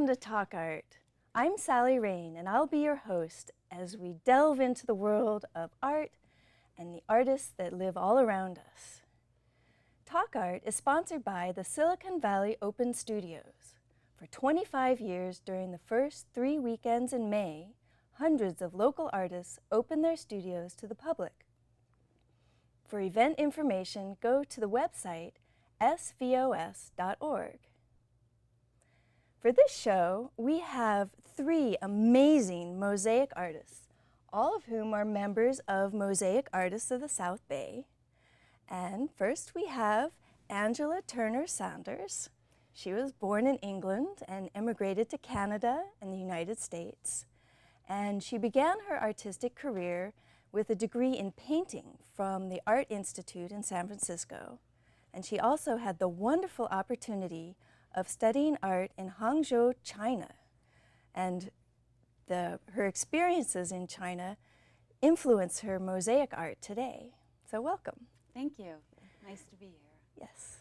to Talk Art. I'm Sally Rain, and I'll be your host as we delve into the world of art and the artists that live all around us. Talk Art is sponsored by the Silicon Valley Open Studios. For 25 years, during the first 3 weekends in May, hundreds of local artists open their studios to the public. For event information, go to the website svos.org. For this show, we have 3 amazing mosaic artists, all of whom are members of Mosaic Artists of the South Bay. And first we have Angela Turner Sanders. She was born in England and immigrated to Canada and the United States. And she began her artistic career with a degree in painting from the Art Institute in San Francisco. And she also had the wonderful opportunity of studying art in Hangzhou, China. And her experiences in China influence her mosaic art today. So welcome. Thank you. Nice to be here. Yes.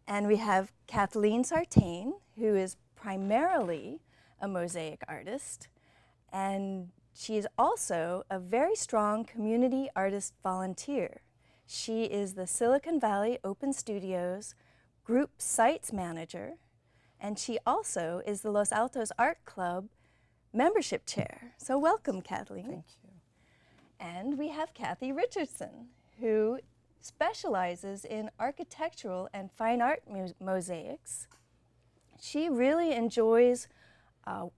And we have Kathleen Sartain, who is primarily a mosaic artist. And she is also a very strong community artist volunteer. She is the Silicon Valley Open Studios Group Sites Manager, and she also is the Los Altos Art Club membership chair. So welcome, Kathleen. Thank you. And we have Kathy Richardson, who specializes in architectural and fine art mosaics. She really enjoys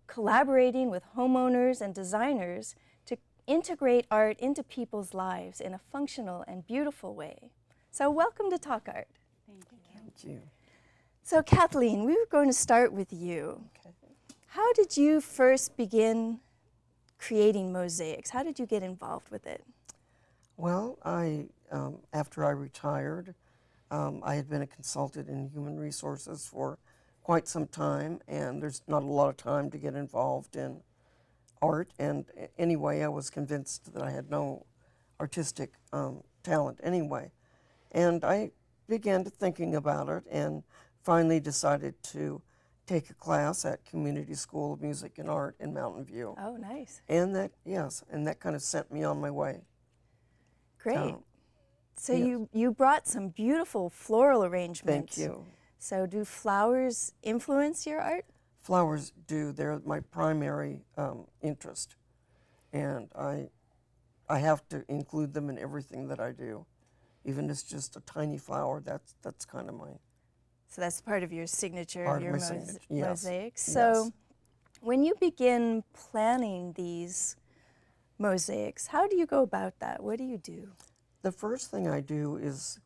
collaborating with homeowners and designers to integrate art into people's lives in a functional and beautiful way. So welcome to Talk Art. Thank you. Thank you. So Kathleen, we were going to start with you. Okay. How did you first begin creating mosaics? How did you get involved with it? Well, after I retired, I had been a consultant in human resources for quite some time, and there's not a lot of time to get involved in art. And anyway, I was convinced that I had no artistic talent anyway. And I began to thinking about it and finally decided to take a class at Community School of Music and Art in Mountain View. Oh, nice. And that kind of sent me on my way. Great. So yes. you brought some beautiful floral arrangements. Thank you. So do flowers influence your art? Flowers do. They're my primary interest. And I have to include them in everything that I do. Even if it's just a tiny flower, that's kind of my... So that's part of your signature, Part of of your my signature, yes. mosaics. Yes. So when you begin planning these mosaics, how do you go about that? What do you do? The first thing I do is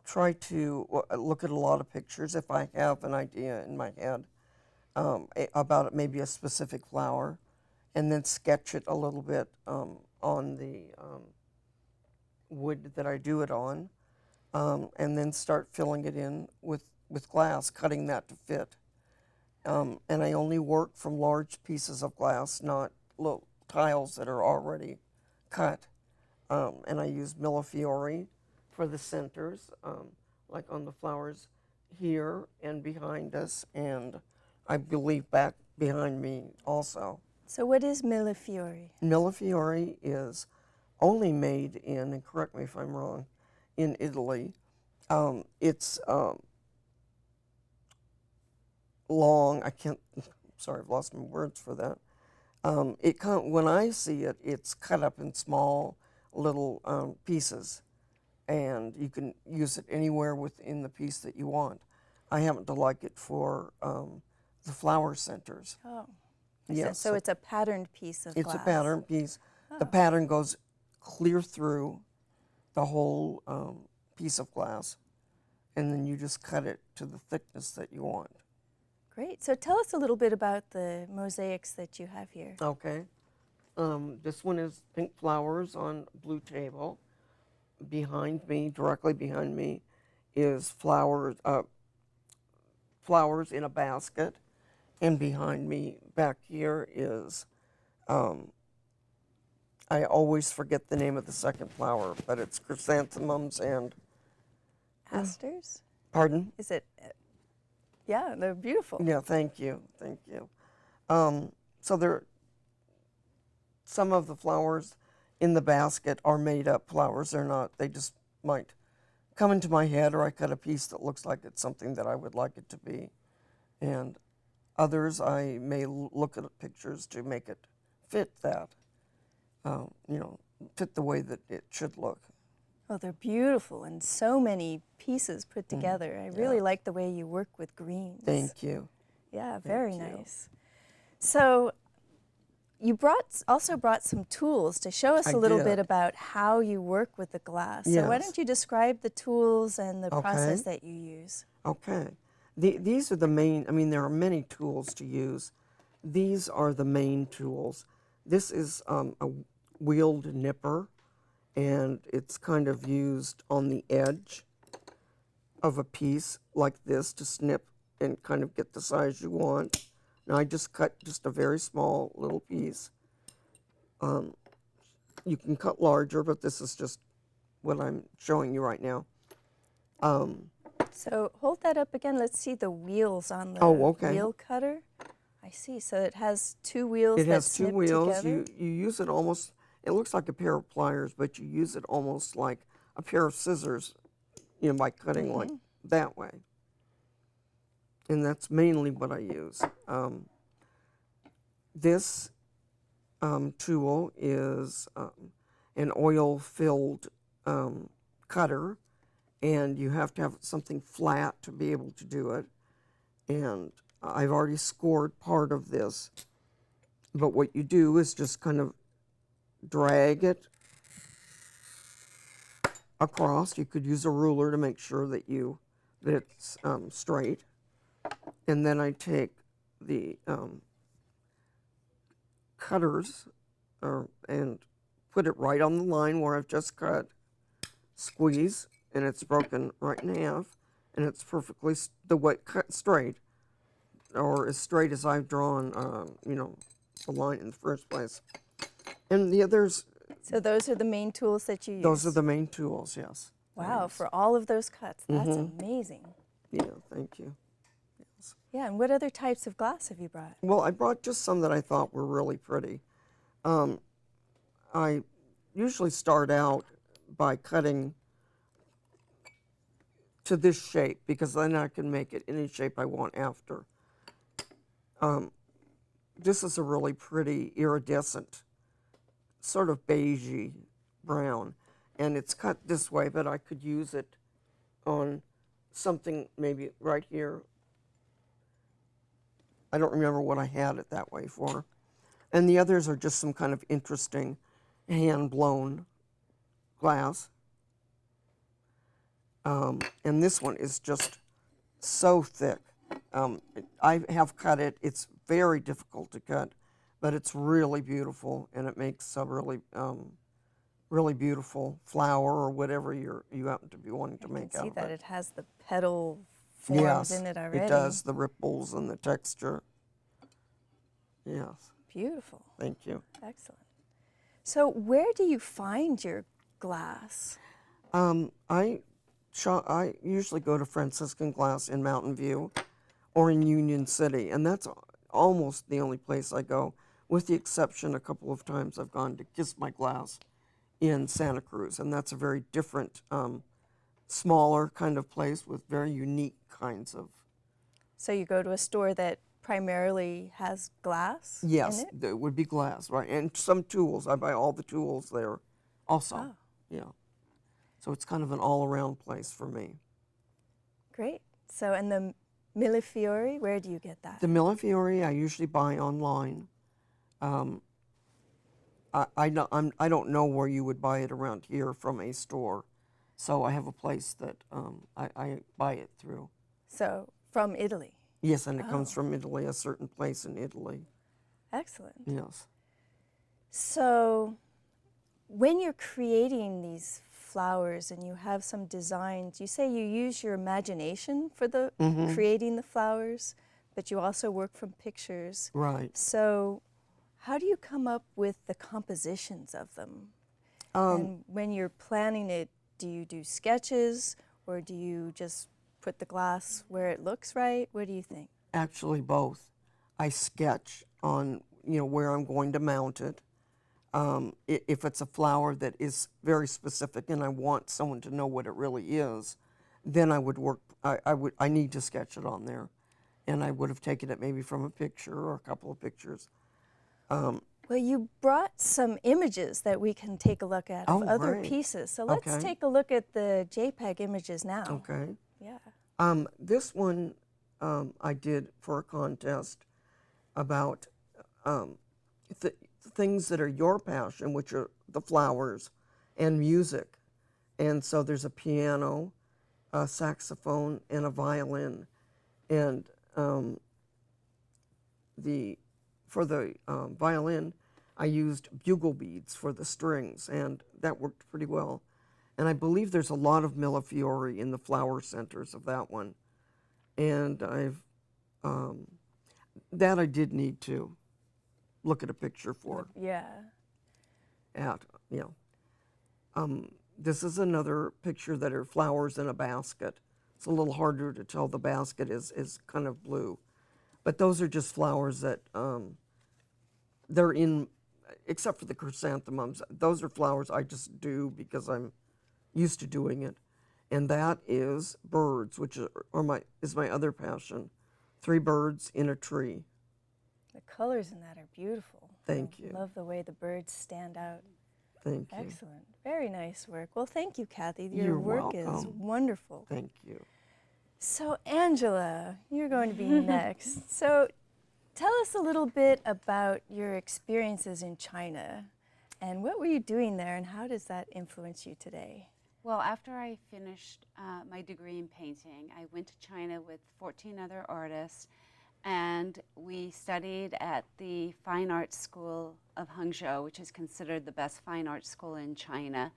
try to look at a lot of pictures if I have an idea in my head about maybe a specific flower, and then sketch it a little bit on the wood that I do it on, and then start filling it in with glass, cutting that to fit. And I only work from large pieces of glass, not little tiles that are already cut. And I use millefiori for the centers, like on the flowers here and behind us, and I believe back behind me also. So what is millefiori? Millefiori is only made in, and correct me if I'm wrong, in Italy. It's long, sorry, I've lost my words for that. When I see it, it's cut up in small little pieces, and you can use it anywhere within the piece that you want. I happen to like it for the flower centers. Oh, Yes. so it's a patterned piece of glass. It's a pattern piece. Oh. The pattern goes clear through the whole piece of glass, and then you just cut it to the thickness that you want. Great. So tell us a little bit about the mosaics that you have here. Okay. This one is pink flowers on blue table. Behind me, directly behind me, is flowers in a basket. And behind me, back here, is, I always forget the name of the second flower, but it's chrysanthemums and... Asters? Pardon? Is it? Yeah, they're beautiful. Yeah, thank you. So some of the flowers in the basket are made up flowers. They're not, they just might come into my head, or I cut a piece that looks like it's something that I would like it to be. And others, I may look at pictures to make it fit that, fit the way that it should look. Oh, they're beautiful, and so many pieces put together. I really like the way you work with greens. Thank you. Yeah, very nice. So you also brought some tools to show us a little bit about how you work with the glass. So why don't you describe the tools and the process that you use? Okay. These are the main, there are many tools to use. These are the main tools. This is a wheeled nipper, and it's kind of used on the edge of a piece like this to snip and kind of get the size you want. Now I just cut just a very small little piece. You can cut larger, but this is just what I'm showing you right now. So hold that up again. Let's see the wheels on the wheel cutter. I see. So it has two wheels. It has two wheels. Together. You use it almost. It looks like a pair of pliers, but you use it almost like a pair of scissors, by cutting like that way. And that's mainly what I use. This tool is an oil-filled cutter, and you have to have something flat to be able to do it. And I've already scored part of this, but what you do is just kind of drag it across. You could use a ruler to make sure that it's straight. And then I take the cutters and put it right on the line where I've just cut, squeeze, and it's broken right in half, and it's perfectly cut straight, or as straight as I've drawn, the line in the first place. And the others. So those are the main tools that you use? Those are the main tools, yes. Wow, for all of those cuts. That's amazing. Yeah, thank you. Yes. Yeah, and what other types of glass have you brought? Well, I brought just some that I thought were really pretty. I usually start out by cutting to this shape, because then I can make it any shape I want after. This is a really pretty iridescent, sort of beigey brown, and it's cut this way, but I could use it on something maybe right here. I don't remember what I had it that way for. And the others are just some kind of interesting hand-blown glass. And this one is just so thick. I have cut it. It's very difficult to cut, but it's really beautiful, and it makes a really, really beautiful flower or whatever you happen to be wanting to make out of it. I can see that it has the petal forms in it already. It does, the ripples and the texture. Yes. Beautiful. Thank you. Excellent. So where do you find your glass? I usually go to Franciscan Glass in Mountain View or in Union City, and that's almost the only place I go, with the exception a couple of times I've gone to Kiss My Glass in Santa Cruz, and that's a very different, smaller kind of place with very unique kinds of. So you go to a store that primarily has glass in it? It would be glass, right, and some tools. I buy all the tools there also. Oh. Yeah. So it's kind of an all-around place for me. Great. So, and the Millefiori, where do you get that? The Millefiori I usually buy online. I don't know where you would buy it around here from a store, so I have a place that I buy it through. So, from Italy? Yes, and it comes from Italy, a certain place in Italy. Excellent. Yes. So, when you're creating these flowers and you have some designs, you say you use your imagination for the creating the flowers, but you also work from pictures. Right. So how do you come up with the compositions of them? And when you're planning it, do you do sketches, or do you just put the glass where it looks right? What do you think? Actually, both. I sketch on where I'm going to mount it. If it's a flower that is very specific and I want someone to know what it really is, then I would work. I need to sketch it on there, and I would have taken it maybe from a picture or a couple of pictures. Well, you brought some images that we can take a look at of other right. pieces. So let's Okay. take a look at the JPEG images now. Okay. Yeah. This one I did for a contest about things that are your passion, which are the flowers and music. And so there's a piano, a saxophone, and a violin. And for the violin, I used bugle beads for the strings, and that worked pretty well. And I believe there's a lot of millefiori in the flower centers of that one. And that I did need to look at a picture for. Yeah. This is another picture that are flowers in a basket. It's a little harder to tell. The basket is kind of blue. But those are just flowers that they're in, except for the chrysanthemums. Those are flowers I just do because I'm used to doing it. And that is birds, which is my other passion. 3 birds in a tree. The colors in that are beautiful. Thank you. Love the way the birds stand out. Thank you. Excellent. Very nice work. Well, thank you, Kathy. You're Your work is welcome. wonderful. Thank you. So, Angela, you're going to be next. So, tell us a little bit about your experiences in China and what were you doing there and how does that influence you today? Well, after I finished my degree in painting, I went to China with 14 other artists, and we studied at the Fine Arts School of Hangzhou, which is considered the best fine arts school in China.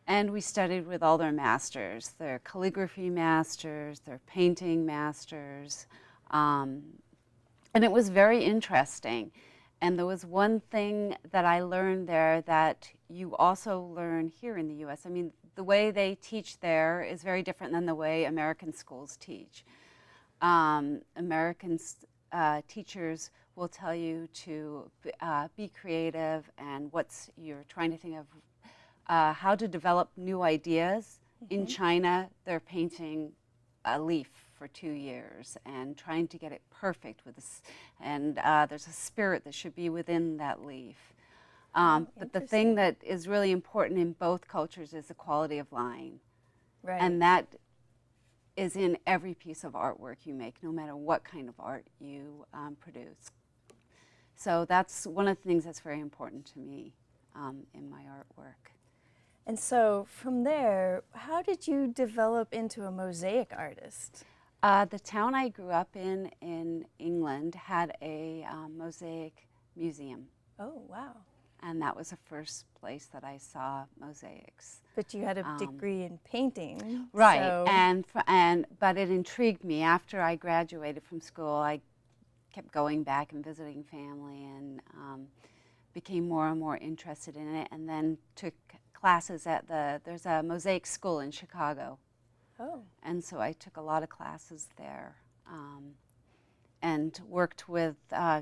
And we studied with all their masters, their calligraphy masters, their painting masters, and it was very interesting. And there was one thing that I learned there that you also learn here in the U.S. I mean, the way they teach there is very different than the way American schools teach. American teachers will tell you to be creative and you're trying to think of how to develop new ideas. Mm-hmm. In China, they're painting a leaf for 2 years and trying to get it perfect with this, and there's a spirit that should be within that leaf. But the thing that is really important in both cultures is the quality of line. Right. And that is in every piece of artwork you make, no matter what kind of art you produce. So that's one of the things that's very important to me in my artwork. And so from there, how did you develop into a mosaic artist? The town I grew up in England had a mosaic museum. Oh, wow. And that was the first place that I saw mosaics. But you had a degree in painting. Right, so. But it intrigued me. After I graduated from school, I kept going back and visiting family and became more and more interested in it, and then took classes at there's a mosaic school in Chicago. Oh. And so I took a lot of classes there and worked with,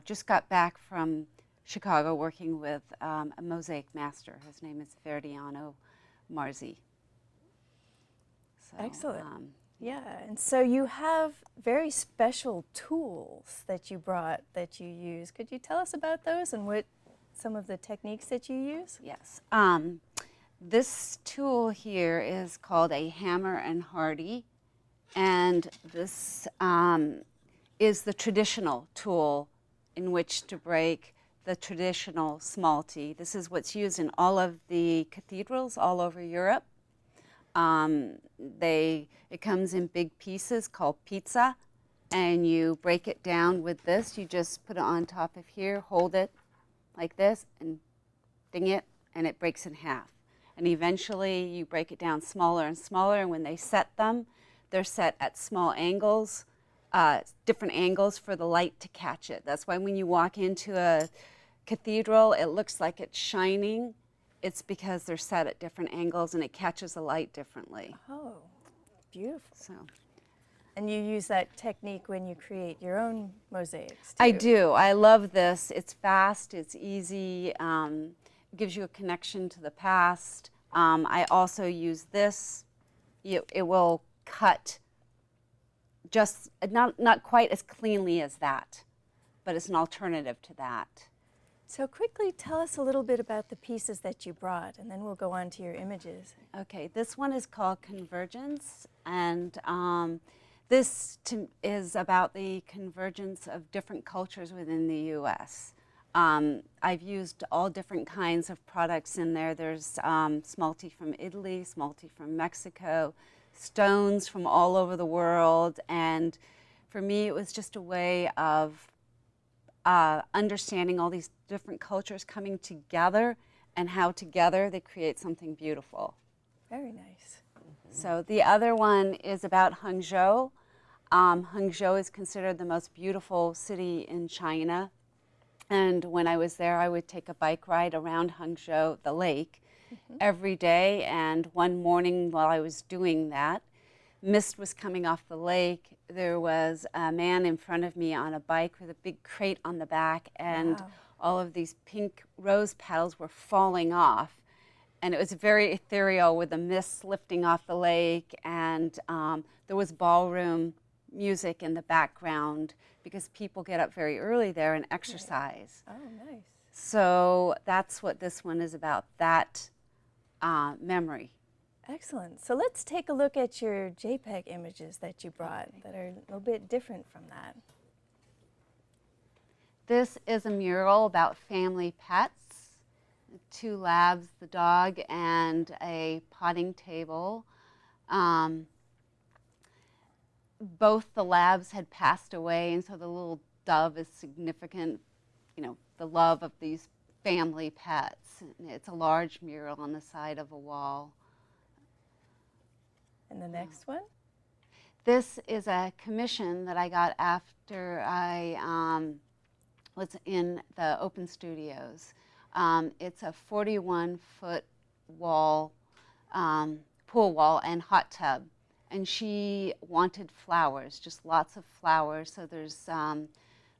just got back from Chicago working with a mosaic master. His name is Verdiano Marzi. So, excellent. Yeah, and so you have very special tools that you brought that you use. Could you tell us about those and what some of the techniques that you use? Yes. This tool here is called a hammer and hardy, and this is the traditional tool in which to break the traditional smalty. This is what's used in all of the cathedrals all over Europe. It comes in big pieces called pizza, and you break it down with this. You just put it on top of here, hold it like this, and ding it, and it breaks in half. And eventually you break it down smaller and smaller, and when they set them, they're set at small angles, different angles for the light to catch it. That's why when you walk into a cathedral, it looks like it's shining. It's because they're set at different angles and it catches the light differently. Oh, beautiful. So, And you use that technique when you create your own mosaics, too. I do. I love this. It's fast, it's easy, gives you a connection to the past. I also use this. It will cut just not quite as cleanly as that, but it's an alternative to that. So quickly tell us a little bit about the pieces that you brought, and then we'll go on to your images. Okay, this one is called Convergence, and this is about the convergence of different cultures within the U.S. I've used all different kinds of products in there. There's smalti from Italy, smalti from Mexico, stones from all over the world, and for me it was just a way of understanding all these different cultures coming together and how together they create something beautiful. Very nice. So the other one is about Hangzhou. Hangzhou is considered the most beautiful city in China. And when I was there, I would take a bike ride around Hangzhou, the lake, every day. And one morning while I was doing that, mist was coming off the lake. There was a man in front of me on a bike with a big crate on the back, and Wow. all of these pink rose petals were falling off. And it was very ethereal with the mist lifting off the lake, and there was ballroom music in the background because people get up very early there and exercise. Oh, nice. So that's what this one is about, that memory. Excellent. So let's take a look at your JPEG images that you brought that are a little bit different from that. This is a mural about family pets, 2 labs, the dog, and a potting table. Both the labs had passed away, and so the little dove is significant, the love of these family pets. It's a large mural on the side of a wall. And the next one? This is a commission that I got after I was in the Open Studios. It's a 41-foot wall, pool wall and hot tub. And she wanted flowers, just lots of flowers. So there's,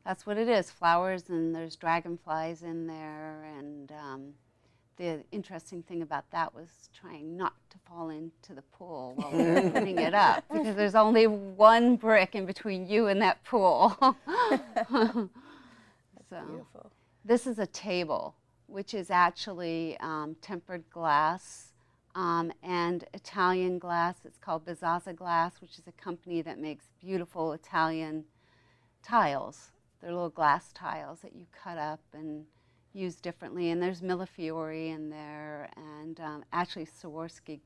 that's what it is, flowers, and there's dragonflies in there. And the interesting thing about that was trying not to fall into the pool while we were putting it up, because there's only one brick in between you and that pool. So Beautiful. this is a table, which is actually tempered glass and Italian glass. It's called Bizazza Glass, which is a company that makes beautiful Italian tiles. They're little glass tiles that you cut up and use differently. And there's Millefiori in there, and actually Swarovski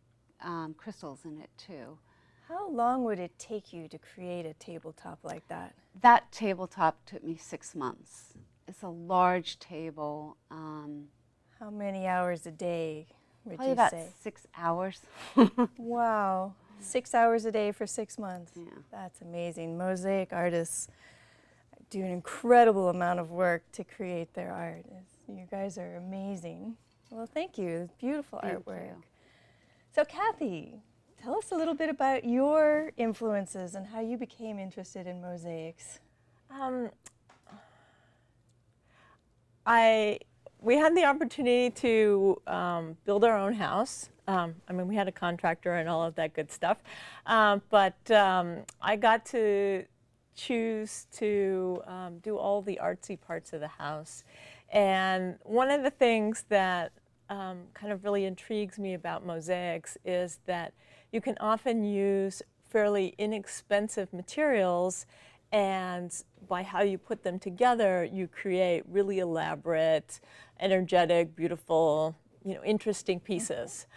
crystals in it too. How long would it take you to create a tabletop like that? That tabletop took me 6 months. It's a large table. How many hours a day would Probably you about say? 6 hours. Wow. 6 hours a day for 6 months. Yeah. That's amazing. Mosaic artists do an incredible amount of work to create their art. You guys are amazing. Well, thank you. It's beautiful Thank artwork. you. So, Kathy, tell us a little bit about your influences and how you became interested in mosaics. We had the opportunity to build our own house. We had a contractor and all of that good stuff. But I got to choose to do all the artsy parts of the house. And one of the things that kind of really intrigues me about mosaics is that you can often use fairly inexpensive materials, and by how you put them together, you create really elaborate, energetic, beautiful, interesting pieces.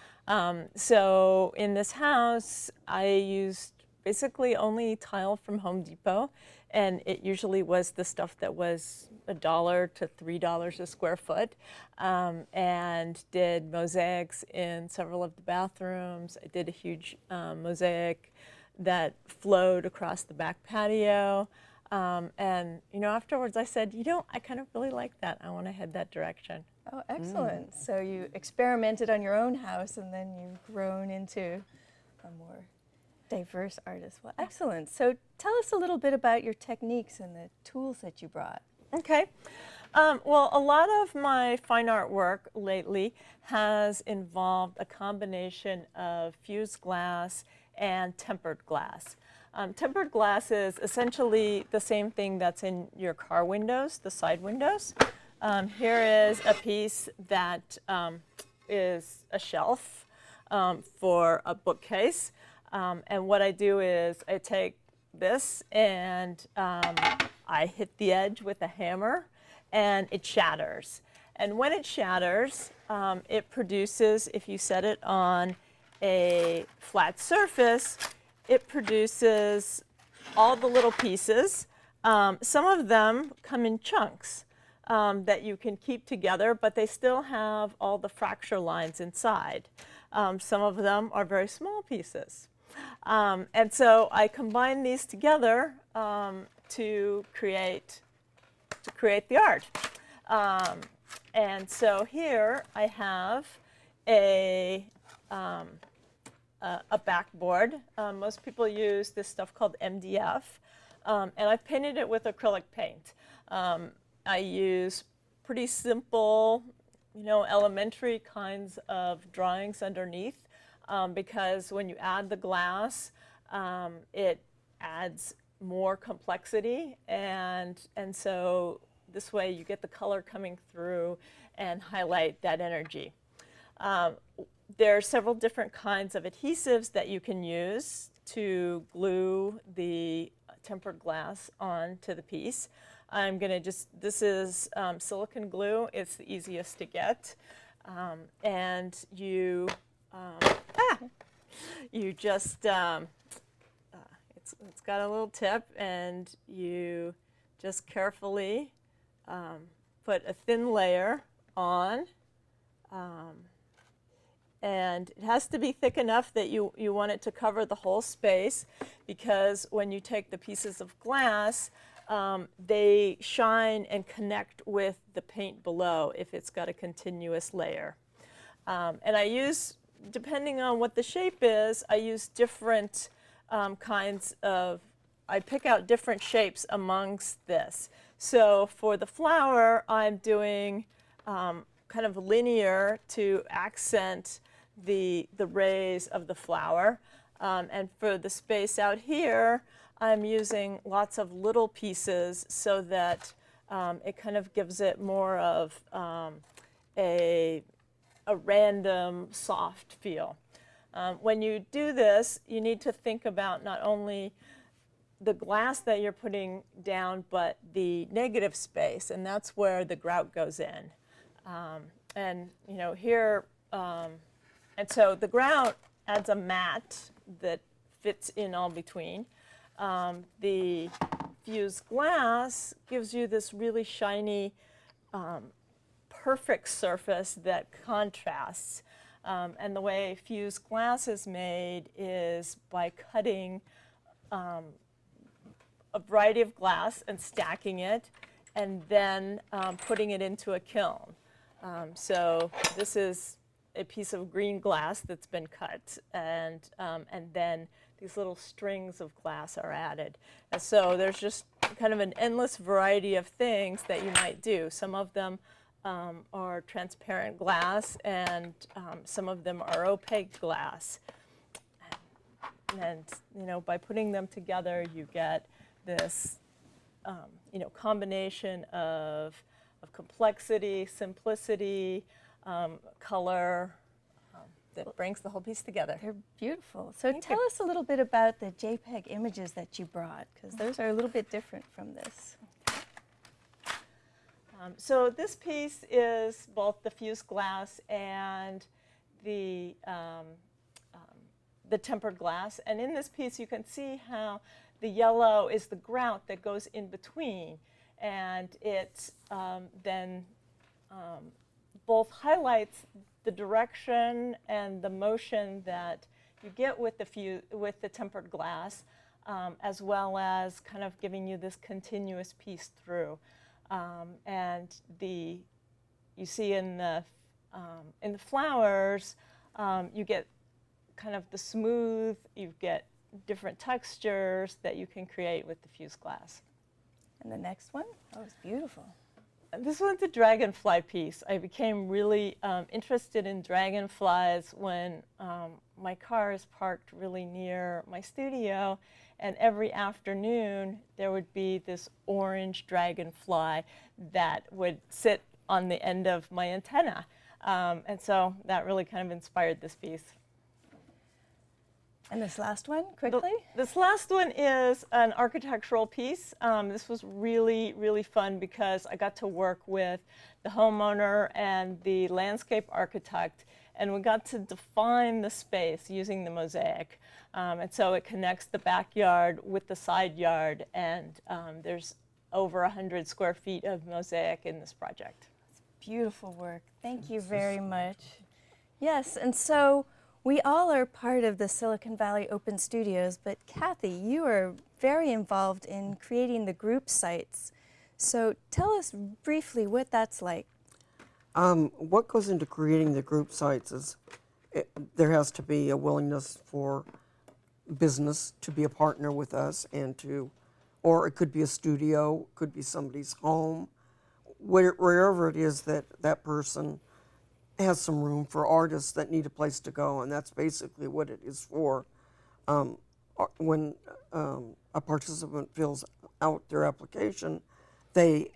So in this house, I used basically only tile from Home Depot, and it usually was the stuff that was $1 to $3 a square foot, and did mosaics in several of the bathrooms. I did a huge mosaic that flowed across the back patio. And afterwards I said, I kind of really like that. I want to head that direction. Oh, excellent. So you experimented on your own house, and then you've grown into a more Diverse artists. Well, excellent. So tell us a little bit about your techniques and the tools that you brought. Okay. Well, a lot of my fine art work lately has involved a combination of fused glass and tempered glass. Tempered glass is essentially the same thing that's in your car windows, the side windows. Here is a piece that is a shelf for a bookcase. And what I do is I take this and I hit the edge with a hammer and it shatters. And when it shatters, it produces, if you set it on a flat surface, it produces all the little pieces. Some of them come in chunks that you can keep together, but they still have all the fracture lines inside. Some of them are very small pieces. And so I combine these together to create the art. And so here I have a backboard. Most people use this stuff called MDF, and I've painted it with acrylic paint. I use pretty simple, elementary kinds of drawings underneath, because when you add the glass, it adds more complexity, and so this way you get the color coming through and highlight that energy. There are several different kinds of adhesives that you can use to glue the tempered glass onto the piece. I'm going to this is silicone glue. It's the easiest to get. And you just, it's got a little tip, and you just carefully put a thin layer on. And it has to be thick enough that you want it to cover the whole space, because when you take the pieces of glass, they shine and connect with the paint below if it's got a continuous layer. And I use, depending on what the shape is, I use different kinds of, I pick out different shapes amongst this. So for the flower, I'm doing kind of linear to accent the rays of the flower. And for the space out here, I'm using lots of little pieces so that it kind of gives it more of a random, soft feel. When you do this, you need to think about not only the glass that you're putting down, but the negative space, and that's where the grout goes in. And here, and so the grout adds a matte that fits in all between. The fused glass gives you this really shiny, perfect surface that contrasts. And the way fused glass is made is by cutting a variety of glass and stacking it, and then putting it into a kiln. So this is a piece of green glass that's been cut, and then these little strings of glass are added. And so there's just kind of an endless variety of things that you might do. Some of them are transparent glass, and some of them are opaque glass. And by putting them together, you get this combination of complexity, simplicity, color, that brings the whole piece together. They're beautiful. So tell us a little bit about the JPEG images that you brought, because those are a little bit different from this. So this piece is both the fused glass and the tempered glass. And in this piece, you can see how the yellow is the grout that goes in between. And it then both highlights the direction and the motion that you get with the tempered glass, as well as kind of giving you this continuous piece through. And you see in the flowers, you get kind of the smooth, you get different textures that you can create with diffused glass. And the next one? Oh, it's beautiful. This one's a dragonfly piece. I became really interested in dragonflies when my car is parked really near my studio, and every afternoon there would be this orange dragonfly that would sit on the end of my antenna. And so that really kind of inspired this piece. And this last one, quickly? This last one is an architectural piece. This was really, really fun because I got to work with the homeowner and the landscape architect, and we got to define the space using the mosaic. And so it connects the backyard with the side yard, and there's over 100 square feet of mosaic in this project. Beautiful work. Thank you very much. Yes, and so we all are part of the Silicon Valley Open Studios, but Kathy, you are very involved in creating the group sites. So tell us briefly what that's like. What goes into creating the group sites is there has to be a willingness for business to be a partner with us and or it could be a studio, could be somebody's home, wherever it is that that person has some room for artists that need a place to go, and that's basically what it is for. When a participant fills out their application, they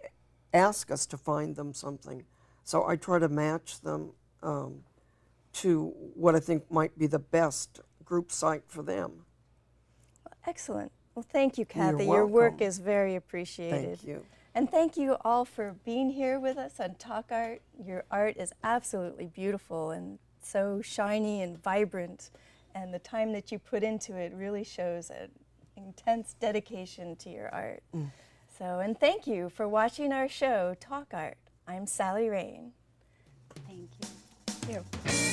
ask us to find them something. So I try to match them to what I think might be the best group site for them. Excellent. Well, thank you, Kathy. You're Your work welcome. is very appreciated. Thank you. And thank you all for being here with us on Talk Art. Your art is absolutely beautiful and so shiny and vibrant, and the time that you put into it really shows an intense dedication to your art. So, and thank you for watching our show, Talk Art. I'm Sally Rain. Thank you. Thank you.